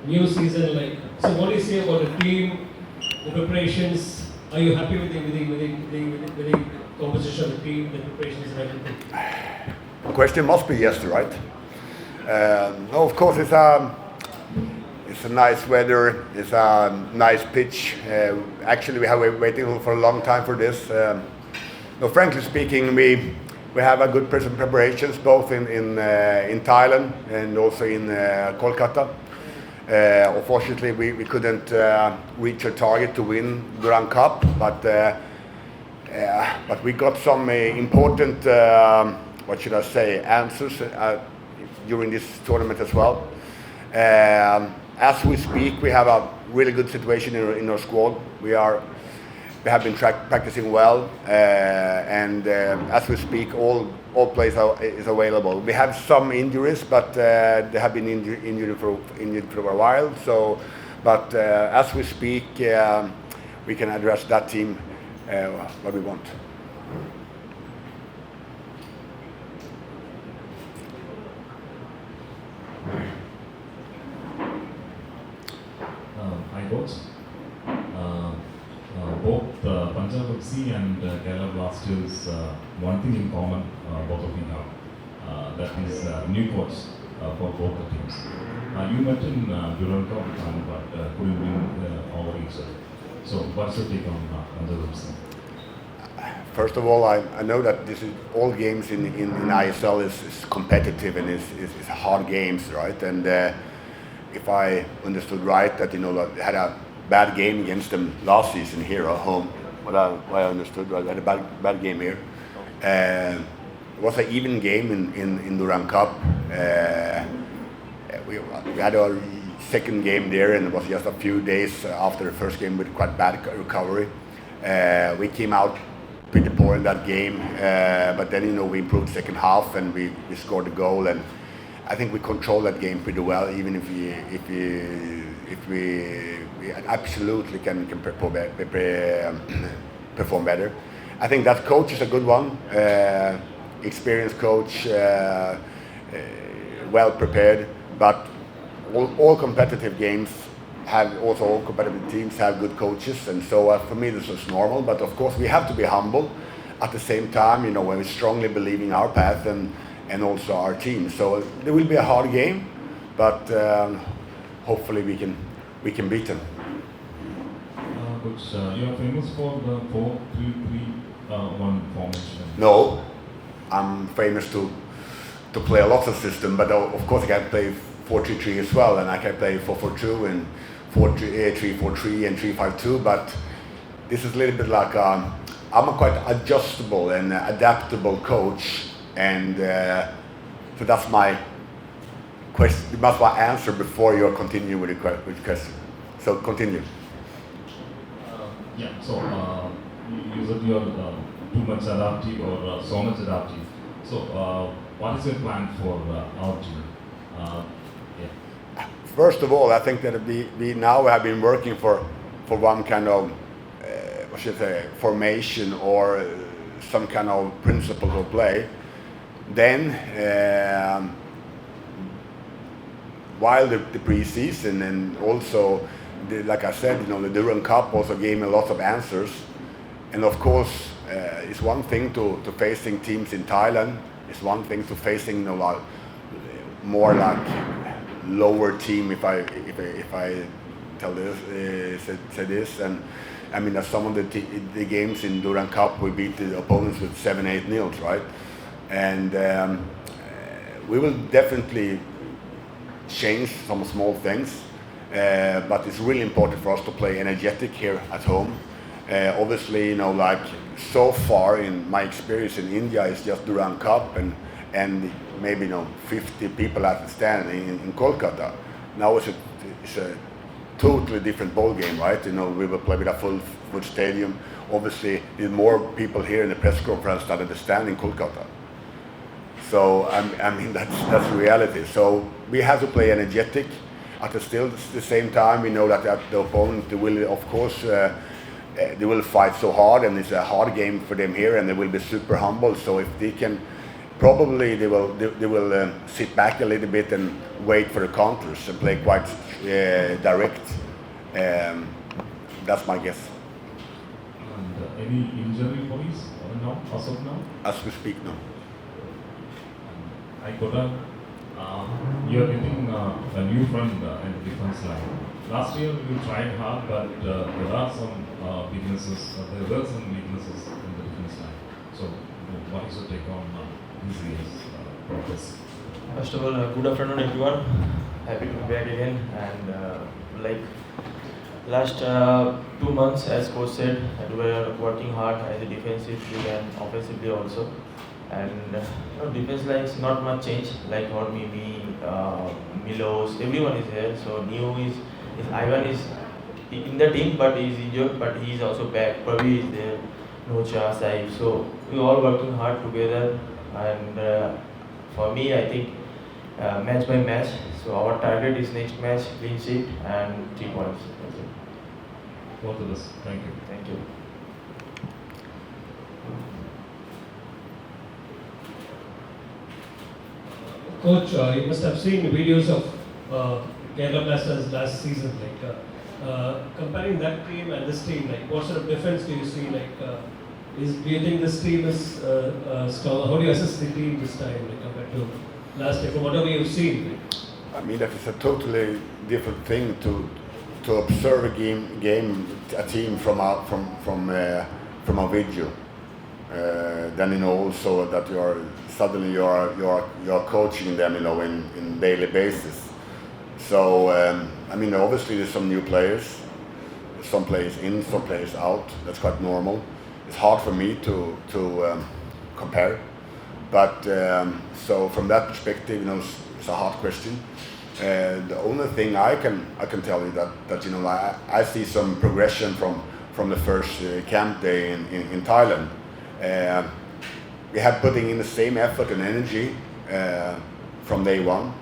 new season. Like, so what do you say about the team, the preparations? Are you happy with the composition of the team, the preparations and everything? The question must be yes, right? No, of course it's a nice weather. It's a nice pitch. Actually, we have been waiting for a long time for this. No, frankly speaking, we have a good preparations both in Thailand and also in Kolkata. Unfortunately, we couldn't reach our target to win Grand Cup, but we got some important, what should I say, answers during this tournament as well. As we speak, we have a really good situation in our squad. We have been practicing well, and as we speak, all players is available. We have some injuries, but they have been injured for a while. So, but as we speak, we can address that team what we want. Hi, coach. Both Punjab FC and Kerala Blasters, one thing in common, both of you have, that is new coach for both the teams. You met in Durand Cup, but couldn't win over each other. So, what's your take on Punjab FC? First of all, I know that this is all games in ISL is competitive and is hard games, right? And if I understood right, that they had a bad game against them last season here at home. What I understood, right? They had a bad game here. It was an even game in Durand Cup. We had our second game there, and it was just a few days after the first game with quite bad recovery. We came out pretty poor in that game, but then we improved second half and we scored a goal, and I think we controlled that game pretty well, even if we absolutely can perform better. I think that coach is a good one, experienced coach, well prepared, but all competitive games have also, all competitive teams have good coaches, and so for me this is normal. But of course we have to be humble at the same time, when we strongly believe in our path and also our team. So there will be a hard game, but hopefully we can beat them. Coach, you are famous for the 4-3-3-1 formation. No, I'm famous to play a lot of system, but of course I can play 4-3-3 as well, and I can play 4-4-2 and 3-4-3 and 3-5-2. But this is a little bit like I'm a quite adjustable and adaptable coach, and so that's my question. That's my answer before you continue with the question. So continue. Yeah. So you said you are too much adaptive or so much adaptive. So what is your plan for our team? First of all, I think that we now have been working for one kind of what should I say, formation or some kind of principle of play. Then, while the pre-season and also, like I said, the Durand Cup also gave me a lot of answers. And of course, it's one thing to facing teams in Thailand. It's one thing to facing more like lower team. If I tell this, say this, and I mean, at some of the games in Durand Cup, we beat the opponents with 7-8 nils, right? And we will definitely change some small things, but it's really important for us to play energetic here at home. Obviously, like so far in my experience in India, it's just Durand Cup and maybe 50 people at the stand in Kolkata. Now it's a totally different ball game, right? We will play with a full stadium. Obviously, there's more people here in the press conference than at the stand in Kolkata. So I mean that's reality. So we have to play energetic. At the same time, we know that the opponent will, of course, they will fight so hard, and it's a hard game for them here, and they will be super humble. So if they can, probably they will sit back a little bit and wait for the counters and play quite direct. That's my guess. And any injury worries now, as of now? As we speak now. I got you're getting a new friend in the defense line. Last year you tried hard, but there are some weaknesses. There were some weaknesses in the defense line. So, what is your take on this year's progress? First of all, good afternoon everyone. Happy to be back again. And like last 2 months, as coach said, we were working hard as a defensively and offensively also. And defense line is not much change. Like Hormi, me, Milos, everyone is here. So new is Ivan is in the team, but he is injured. But he is also back. Pravi is there. Nocha, Saif. So we all working hard together. And for me, I think match by match. So our target is next match clean sheet and 3 points. That's it. All the best. Thank you. Thank you. Coach, you must have seen videos of Kerala Blasters last season. Like comparing that team and this team, like what sort of difference do you see? Like, do you think this team is strong? How do you assess the team this time, like compared to last year? From whatever you've seen. I mean, that is a totally different thing to observe a team from a video. Then also that you are coaching them, in daily basis. So I mean, obviously there's some new players, some players in, some players out. That's quite normal. It's hard for me to compare, but so from that perspective, it's a hard question. The only thing I can tell you that I see some progression from the first camp day in Thailand. We have putting in the same effort and energy from day one.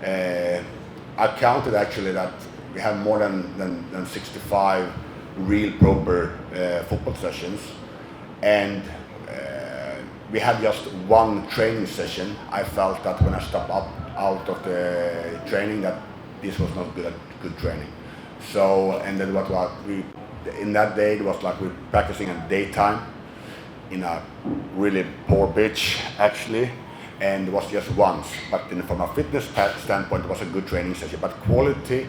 I counted actually that we have more than 65 real proper football sessions, and we had just one training session. I felt that when I stepped out of the training that this was not good training. So, and then in that day it was like we practicing at daytime in a really poor pitch actually, and it was just once. But from a fitness standpoint, it was a good training session. But quality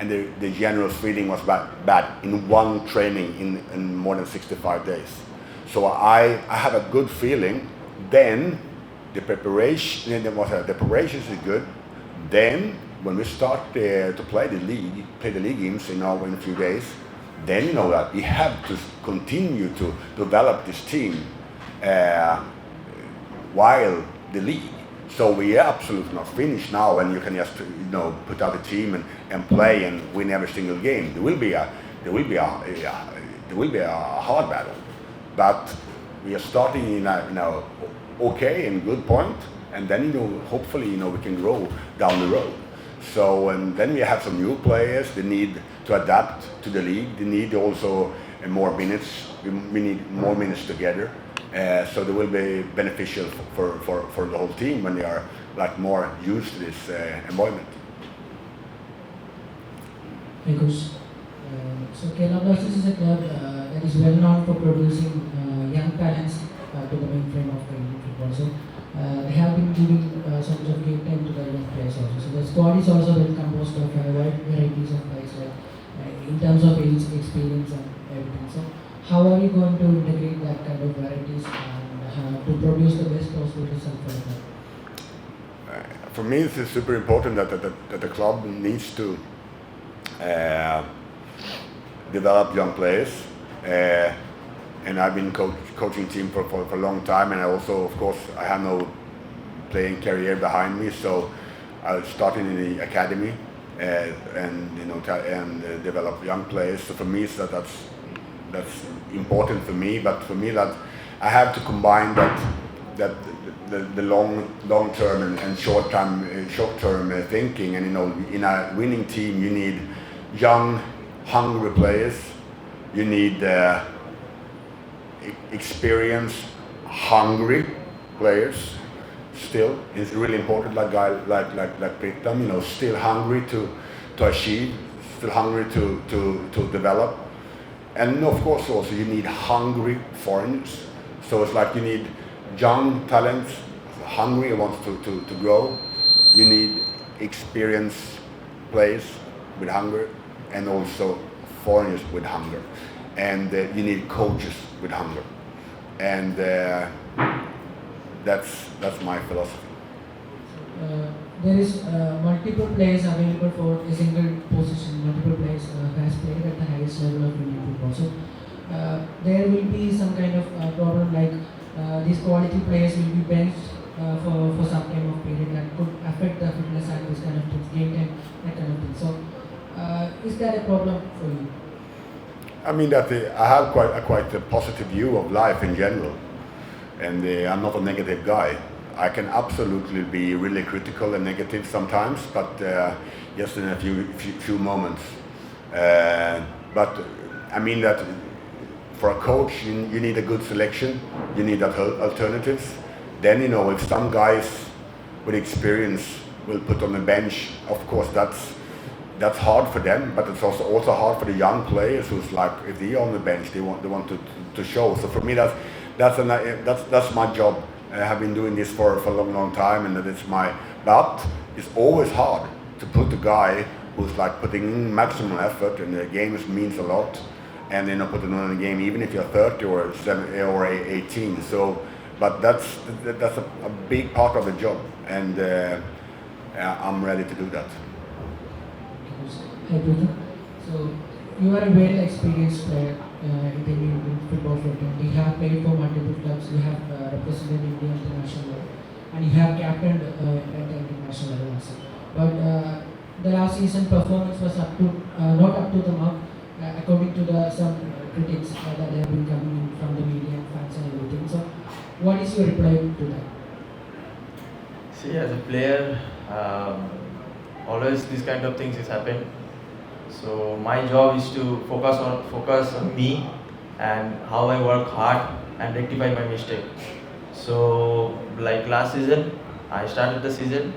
and the general feeling was bad in one training in more than 65 days. So I have a good feeling. Then the preparation is good. Then when we start to play the league games, in a few days, then that we have to continue to develop this team while the league. So we are absolutely not finished now, and you can just put out a team and play and win every single game. There will be a hard battle, but we are starting in a okay and good point, and then hopefully we can grow down the road. So, and then we have some new players. They need to adapt to the league. They need also more minutes. We need more minutes together. So they will be beneficial for the whole team when they are more used to this environment. Hey Coach. So Kerala Blasters is a club that is well known for producing young talents to the mainframe of the Indian football. So they have been giving so much of game time to the young players also. So the squad is also well composed of wide varieties of players, in terms of age, experience and everything. So how are you going to integrate that kind of varieties and to produce the best possible result for the club? For me, it's super important that the club needs to develop young players. And I've been coaching team for a long time, and I also, of course, I have no playing career behind me, so I started in the academy and develop young players. So for me, that's important for me. But for me, that I have to combine that the long term and short term thinking. And in a winning team, you need young, hungry players. You need experienced, hungry players. Still, it's really important. Like guy like Pritam, still hungry to achieve, still hungry to develop. And of course also you need hungry foreigners. So it's like you need young talents, hungry, wants to grow. You need experienced players with hunger, and also foreigners with hunger. And you need coaches with hunger. And that's my philosophy. There is multiple players available for a single position. Multiple players has played at the highest level of Indian football. So there will be some kind of problem like these quality players will be benched for some time of period that could affect the fitness and this kind of things, game time, that kind of thing. So is that a problem for you? I mean that I have quite a positive view of life in general, and I'm not a negative guy. I can absolutely be really critical and negative sometimes, but just in a few moments. But I mean that for a coach, you need a good selection. You need alternatives. Then if some guys with experience will put on the bench, of course that's hard for them, but it's also hard for the young players who's like, if they're on the bench, they want to show. So for me, that's my job. I have been doing this for a long time, and but it's always hard to put a guy who's like putting in maximum effort, and the game means a lot, and put it on the game, even if you're 30 or 18. So, but that's a big part of the job, and I'm ready to do that. Hi, Peter. So you are a very experienced player in the Indian football football. You have played for multiple clubs. You have represented India at the national level, and you have captained at the international level also. But the last season performance was not up to the mark, according to some critics that have been coming in from the media and fans and everything. So, what is your reply to that? See, as a player, always these kind of things has happened. So my job is to focus on me and how I work hard and rectify my mistake. So like last season, I started the season,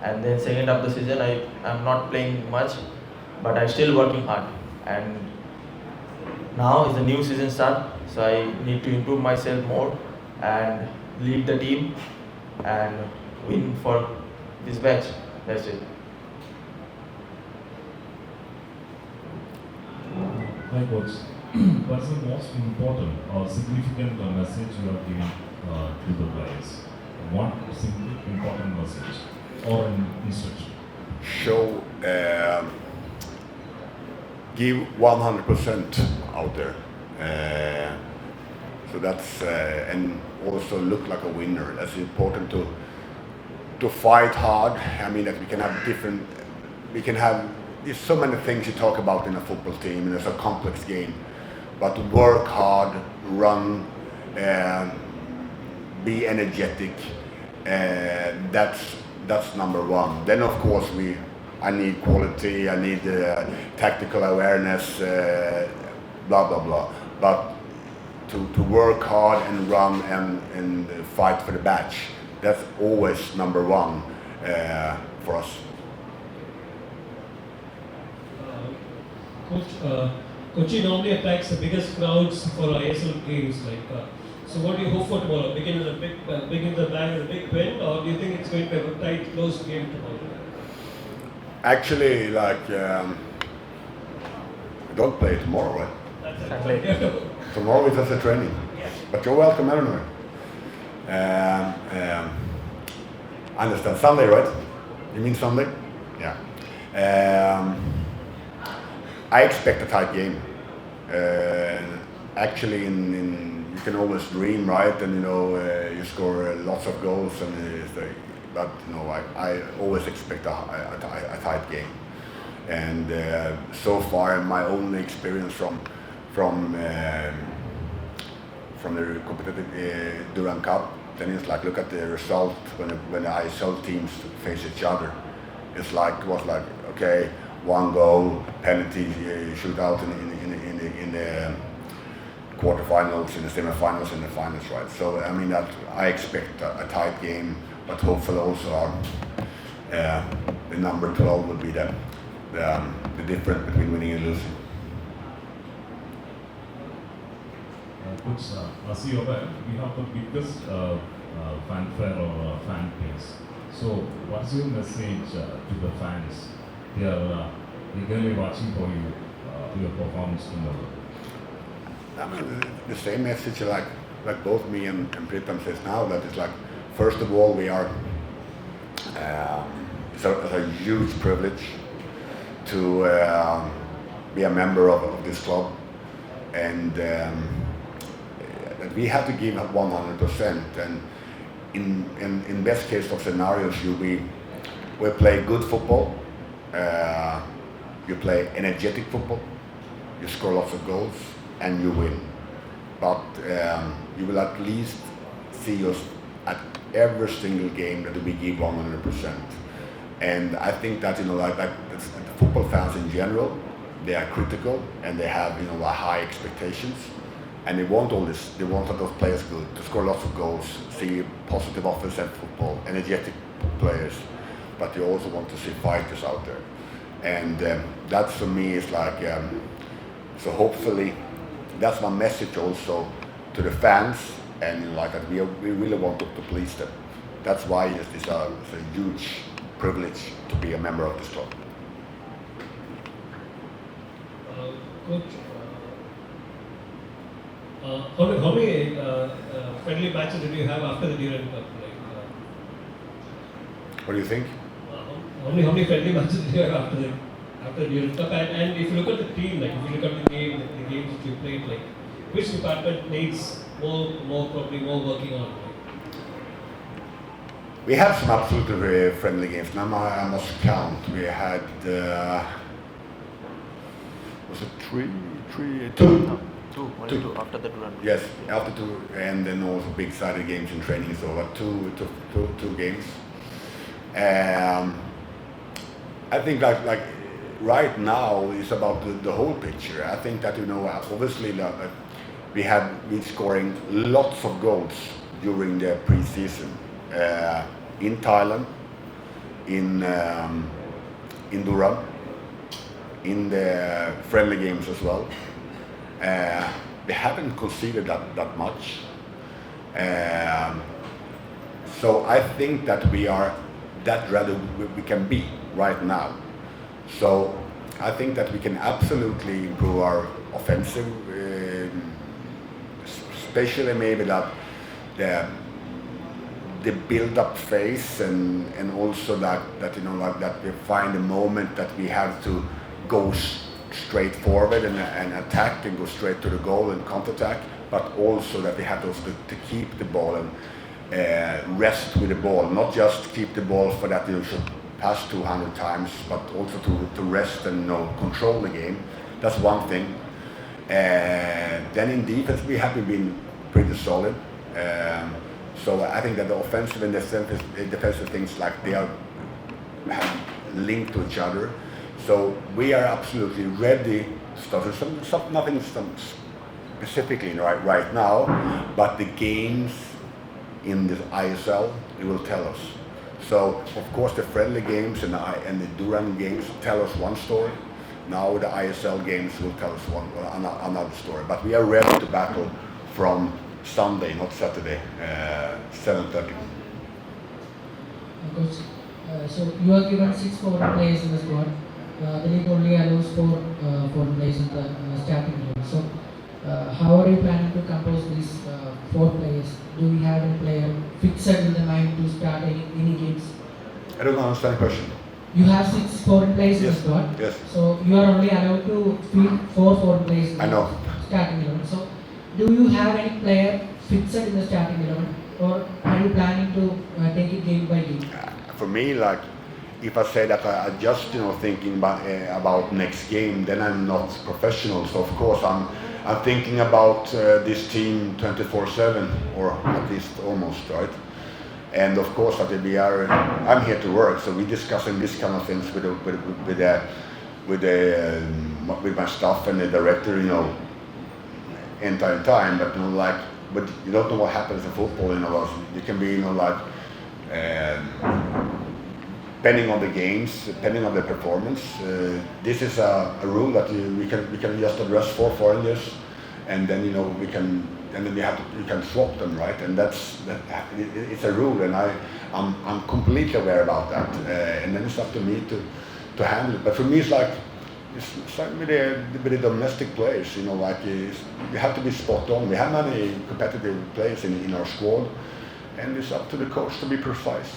and then second half of the season I'm not playing much, but I'm still working hard. And now is the new season start, so I need to improve myself more and lead the team and win for this match. That's it. Hi coach, what's the most important or significant message you are giving to the players? One simple important message or an instruction? Show, give 100% out there. So that's and also look like a winner. That's important to fight hard. I mean that we can have. There's so many things you talk about in a football team, and it's a complex game. But work hard, run, be energetic. That's number one. Then of course I need quality, I need tactical awareness, blah blah blah. But to work hard and run and fight for the badge, that's always number one for us. Kochi normally attracts the biggest crowds for ISL games. So what do you hope for tomorrow? Begin the plan with a big win, or do you think it's going to be a tight, close game tomorrow? Actually, don't play tomorrow, right? That's it. Tomorrow is just a training. Yes. But you're welcome anyway. I understand. Sunday, right? You mean Sunday? Yeah. I expect a tight game. Actually, you can always dream, right? And you score lots of goals, but I always expect a tight game. And so far, my only experience from the competitive Durand Cup, then it's like look at the result when the ISL teams face each other. It was like okay. One goal, penalty, shootout in the quarterfinals, in the semifinals, in the finals, right? So I mean that I expect a tight game, but hopefully also the number 12 will be the the difference between winning and losing. Coach, as you are aware, we have the biggest fanfare or fan base. So, what's your message to the fans? They are eagerly watching for you, your performance tomorrow. I mean, the same message like both me and Pritam says now, that is like, first of all, we are, it's a huge privilege to be a member of this club, and we have to give 100%, and in best case of scenarios, we play good football, you play energetic football, you score lots of goals, and you win. But you will at least see us at every single game that we give 100%. And I think that, like the football fans in general, they are critical and they have, high expectations. And they want all this. They want those players good, to score lots of goals, see positive offensive football, energetic players. But you also want to see fighters out there. And that for me is like, so hopefully that's my message also to the fans, and like that we really want to please them. That's why it's a huge privilege to be a member of this club. Coach, how many friendly matches did you have after the Durand Cup? What do you think? How many friendly matches did you have after the Durand Cup? And if you look at the team, like if you look at the games that you played, like which department needs more working on? We have some absolutely very friendly games. Now I must count. We had was it two? No, two after the run. Yes, after two, and then also big sided games in training. So two games. I think like right now it's about the whole picture. I think that obviously we have been scoring lots of goals during the pre-season in Thailand, in Durham, in the friendly games as well. They haven't conceded that much. So I think that we are that rather we can be right now. So I think that we can absolutely improve our offensive, especially maybe that the build-up phase, and also that we find a moment that we have to go straight forward and attack and go straight to the goal and counter-attack, but also that we have to keep the ball and rest with the ball, not just keep the ball for that you should pass 200 times, but also to rest and control the game. That's one thing. Then in defense we have been pretty solid. So I think that the offensive and the defensive things, like they are linked to each other. So we are absolutely ready to start. Nothing specifically right now, but the games in the ISL, it will tell us. So of course the friendly games and the Durham games tell us one story. Now the ISL games will tell us another story. But we are ready to battle from Sunday, not Saturday, 7:30. Coach, so you are given 6 foreign players in the squad. The league only allows 4 foreign players in the starting level. So how are you planning to compose these 4 players? Do we have a player fixed in the mind to start any games? I don't understand the question. You have 6 foreign players in the squad. Yes. So you are only allowed to field 4 foreign players in I know. the starting 11. So do you have any player fixed in the starting 11, or are you planning to take it game by game? For me, like if I say that I just thinking about next game, then I'm not professional. So of course I'm thinking about this team 24/7, or at least almost, right? And of course that I'm here to work, so we're discussing this kind of things with my staff and the director, entire time. But you don't know what happens in football. You can be depending on the games, depending on the performance. This is a rule that we can just address 4 foreigners, and then we can, and then you can swap them, right? And it's a rule, and I'm completely aware about that. And then it's up to me to handle it. But for me, it's like with the domestic players, you have to be spot on. We have many competitive players in our squad, and it's up to the coach to be precise.